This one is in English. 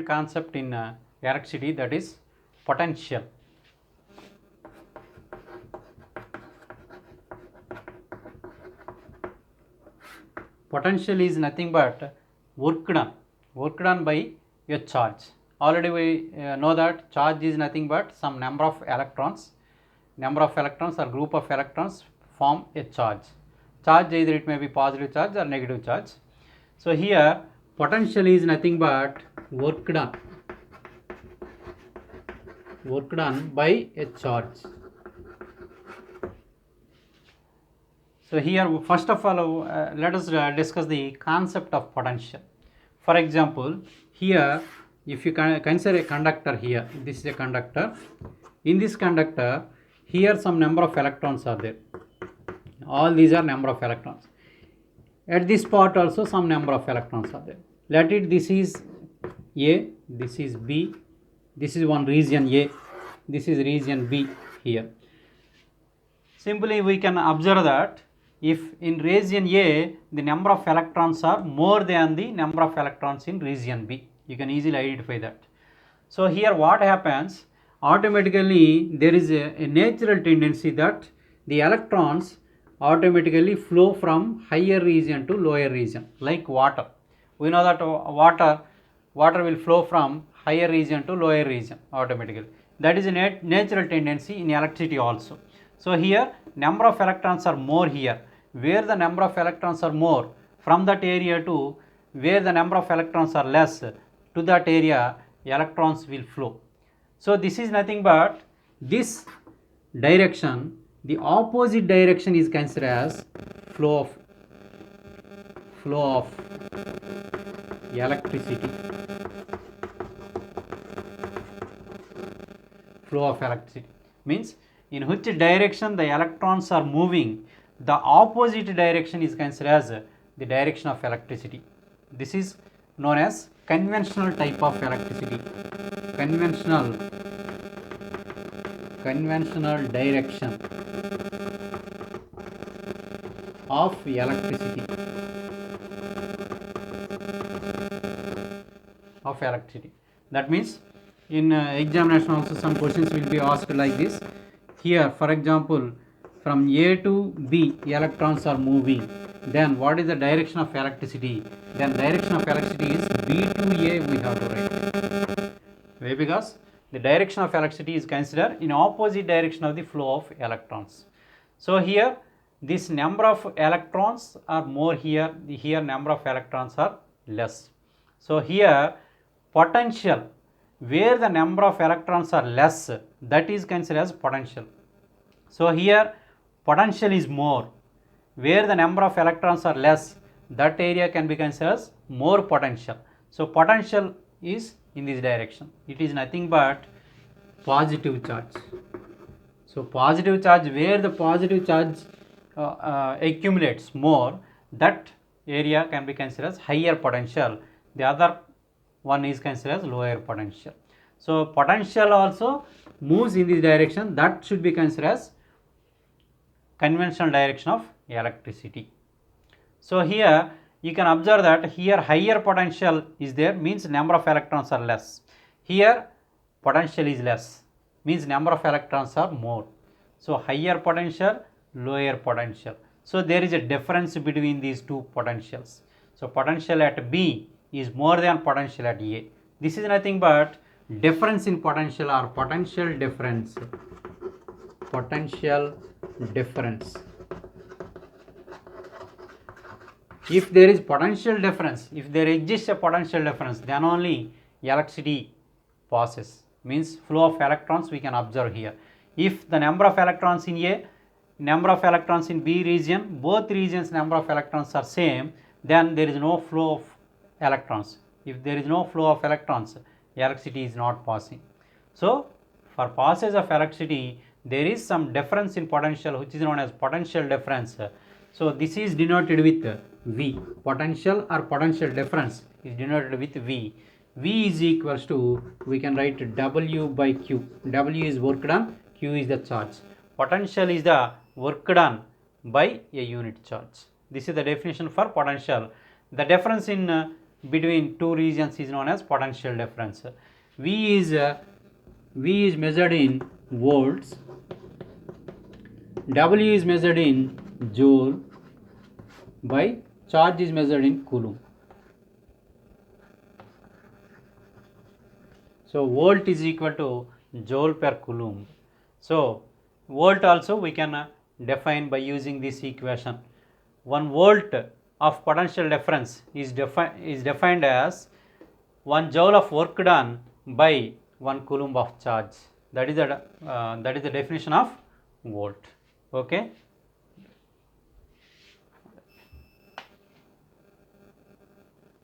concept in electricity, that is potential. Potential is nothing but work done by a charge. Already we know that charge is nothing but some number of electrons or group of electrons form a charge. Charge, either it may be positive charge or negative charge. So here potential is nothing but work done by a charge. So here first of all let us discuss the concept of potential. For example, here if you consider a conductor, here this is a conductor. In this conductor, here some number of electrons are there. All these are number of electrons. At this part also some number of electrons are there. Let it, this is A, this is B, this is one region A, this is region B here. Simply we can observe that if in region A the number of electrons are more than the number of electrons in region B, you can easily identify that. So here what happens, automatically there is a natural tendency that the electrons automatically flow from higher region to lower region, like water. We know that water will flow from higher region to lower region automatically. That is a natural tendency in electricity also. So here number of electrons are more here. Where the number of electrons are more, from that area to where the number of electrons are less, to that area electrons will flow. So this is nothing but this direction, the opposite direction is considered as flow of electricity. Flow of electricity means in which direction the electrons are moving, the opposite direction is considered as the direction of electricity. This is known as conventional type of electricity. Conventional direction of electricity. That means in examination also some questions will be asked like this. Here for example, from A to B electrons are moving, then what is the direction of electricity? Then direction of electricity is B to A, we have to write. Why? Because the direction of electricity is considered in opposite direction of the flow of electrons. So here this number of electrons are more here, here number of electrons are less. So here potential, where the number of electrons are less, that is considered as potential. So here potential is more, where the number of electrons are less, that area can be considered as more potential. So potential is in this direction. It is nothing but positive charge. So positive charge, where the positive charge accumulates more, that area can be considered as higher potential. The other one is considered as lower potential. So potential also moves in this direction, that should be considered as conventional direction of electricity. So here you can observe that here higher potential is there, means number of electrons are less. Here potential is less, means number of electrons are more. So higher potential, lower potential. So there is a difference between these two potentials. So potential at B is more than potential at A. This is nothing but difference in potential or potential difference. Potential difference. If there is potential difference, if there exists a potential difference, then only electricity passes, means flow of electrons we can observe here. If the number of electrons in A, number of electrons in B region, both regions number of electrons are same, then there is no flow of electrons. If there is no flow of electrons, electricity is not passing. So for passage of electricity, there is some difference in potential, which is known as potential difference. So this is denoted with V. Potential or potential difference is denoted with V. V is equals to, we can write W by Q. W is work done, Q is the charge. Potential is the work done by a unit charge. This is the definition for potential. The difference in between two regions is known as potential difference. V is measured in volts, W is measured in joule, by charge is measured in coulomb. So volt is equal to joule per coulomb. So volt also we can define by using this equation. 1 volt of potential difference is defined as 1 joule of work done by 1 coulomb of charge. That is the definition of volt. Okay.